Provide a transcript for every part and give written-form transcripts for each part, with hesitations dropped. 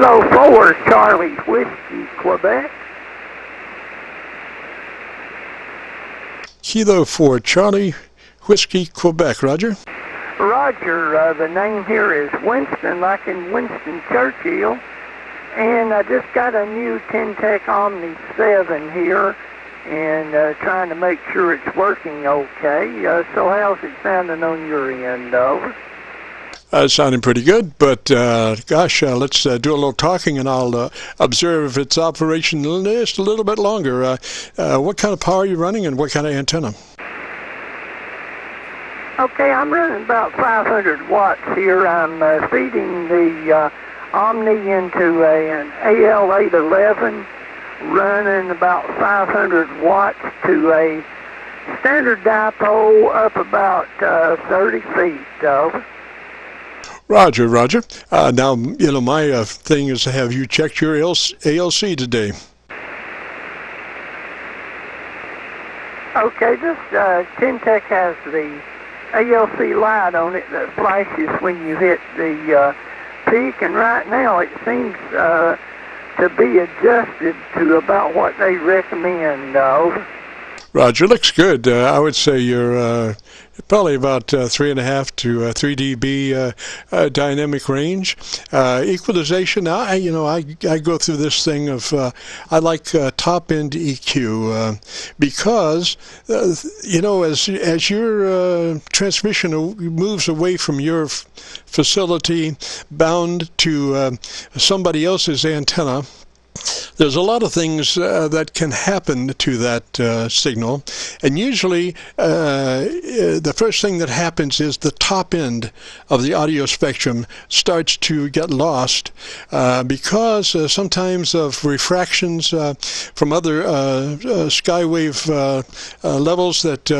Kilo 4 Charlie Whiskey, Quebec. Kilo 4 Charlie Whiskey, Quebec. Roger. Roger, the name here is Winston, like in Winston Churchill. And I just got a new Ten-Tech OMNI-7 here, and trying to make sure it's working okay. So how's it sounding on your end, over? Sounding pretty good, but gosh, let's do a little talking, and I'll observe its operation just a little bit longer. What kind of power are you running, and what kind of antenna? Okay, I'm running about 500 watts here. I'm feeding the Omni into an AL811, running about 500 watts to a standard dipole up about 30 feet, over. Roger, Roger. Now, you know, my thing is to have you checked your ALC today. Okay, this Ten-Tech has the ALC light on it that flashes when you hit the peak, and right now it seems to be adjusted to about what they recommend, over. Roger, looks good. I would say you're probably about 3.5 to 3 dB dynamic range. Equalization, I go through this thing of I like top end EQ because as your transmission moves away from your facility bound to somebody else's antenna, there's a lot of things that can happen to that signal, and usually the first thing that happens is the top end of the audio spectrum starts to get lost because sometimes of refractions from other skywave levels that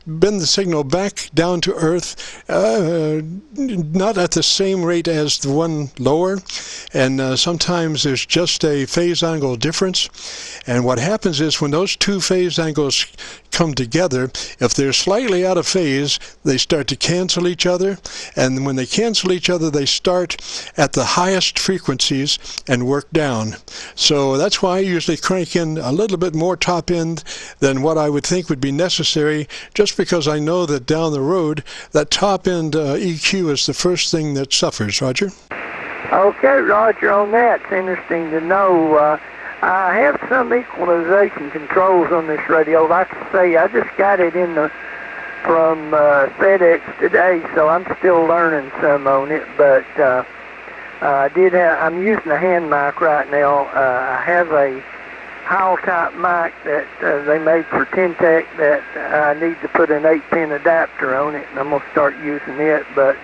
bend the signal back down to Earth, not at the same rate as the one lower, and sometimes there's just a phase angle difference. And what happens is when those two phase angles come together, if they're slightly out of phase, they start to cancel each other, and when they cancel each other, they start at the highest frequencies and work down. So that's why I usually crank in a little bit more top end than what I would think would be necessary, just because I know that down the road that top end EQ is the first thing that suffers. Roger? Okay, Roger, on that, it's interesting to know. I have some equalization controls on this radio. Like I say, I just got it from FedEx today, so I'm still learning some on it. But I'm using a hand mic right now. I have a Howell type mic that they made for Ten-Tech that I need to put an 8-pin adapter on it, and I'm gonna start using it. But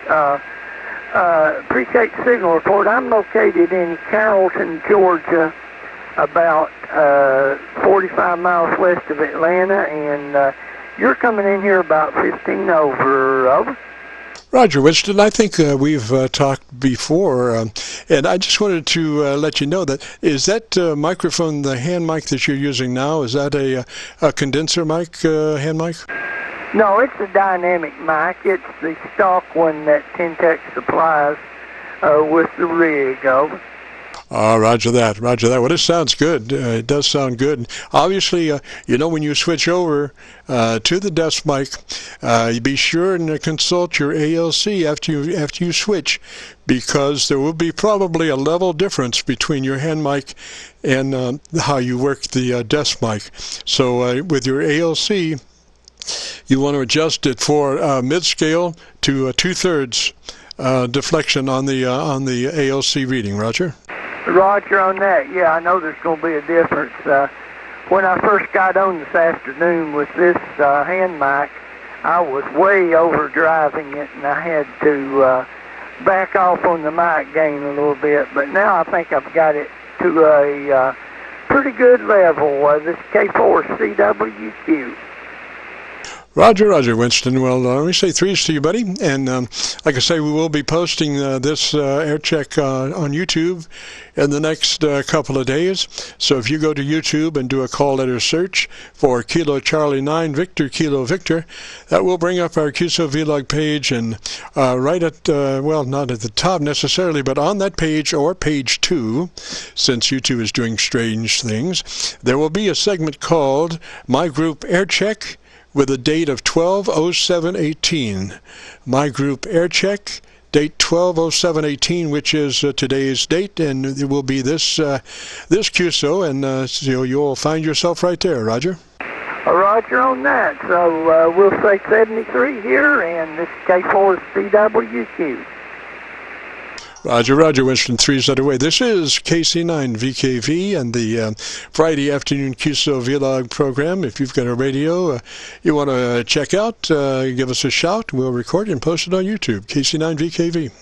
appreciate the signal report. I'm located in Carrollton, Georgia, about 45 miles west of Atlanta, and you're coming in here about 15 over. Roger, Winston, I think we've talked before, and I just wanted to let you know that, is that microphone, the hand mic that you're using now, is that a condenser mic, hand mic? No, it's a dynamic mic. It's the stock one that Ten-Tech supplies with the rig, over. Roger that, Roger that. Well, this sounds good. It does sound good. Obviously, when you switch over to the desk mic, you be sure and consult your ALC after you switch, because there will be probably a level difference between your hand mic and how you work the desk mic. So with your ALC, you want to adjust it for mid-scale to 2/3 deflection on the ALC reading. Roger? Roger on that. Yeah, I know there's going to be a difference. When I first got on this afternoon with this hand mic, I was way overdriving it, and I had to back off on the mic gain a little bit. But now I think I've got it to a pretty good level. This K4CWQ. Roger, Roger, Winston. Well, let me say threes to you, buddy. And like I say, we will be posting this air check on YouTube in the next couple of days. So if you go to YouTube and do a call letter search for Kilo Charlie 9 Victor Kilo Victor, that will bring up our Qso-Vlog page. And right at, well, not at the top necessarily, but on that page or page 2, since YouTube is doing strange things, there will be a segment called My Group Air Check, with a date of 12/07/18. My Group Air Check, date 12/07/18, which is today's date, and it will be this this QSO, and so you'll find yourself right there, Roger. Roger on that. So we'll say 73 here, and this is K4CWQ. Roger, Roger, Winston, three's underway. This is KC9VKV and the Friday afternoon Qso-Vlog program. If you've got a radio you want to check out, give us a shout. We'll record it and post it on YouTube. KC9VKV.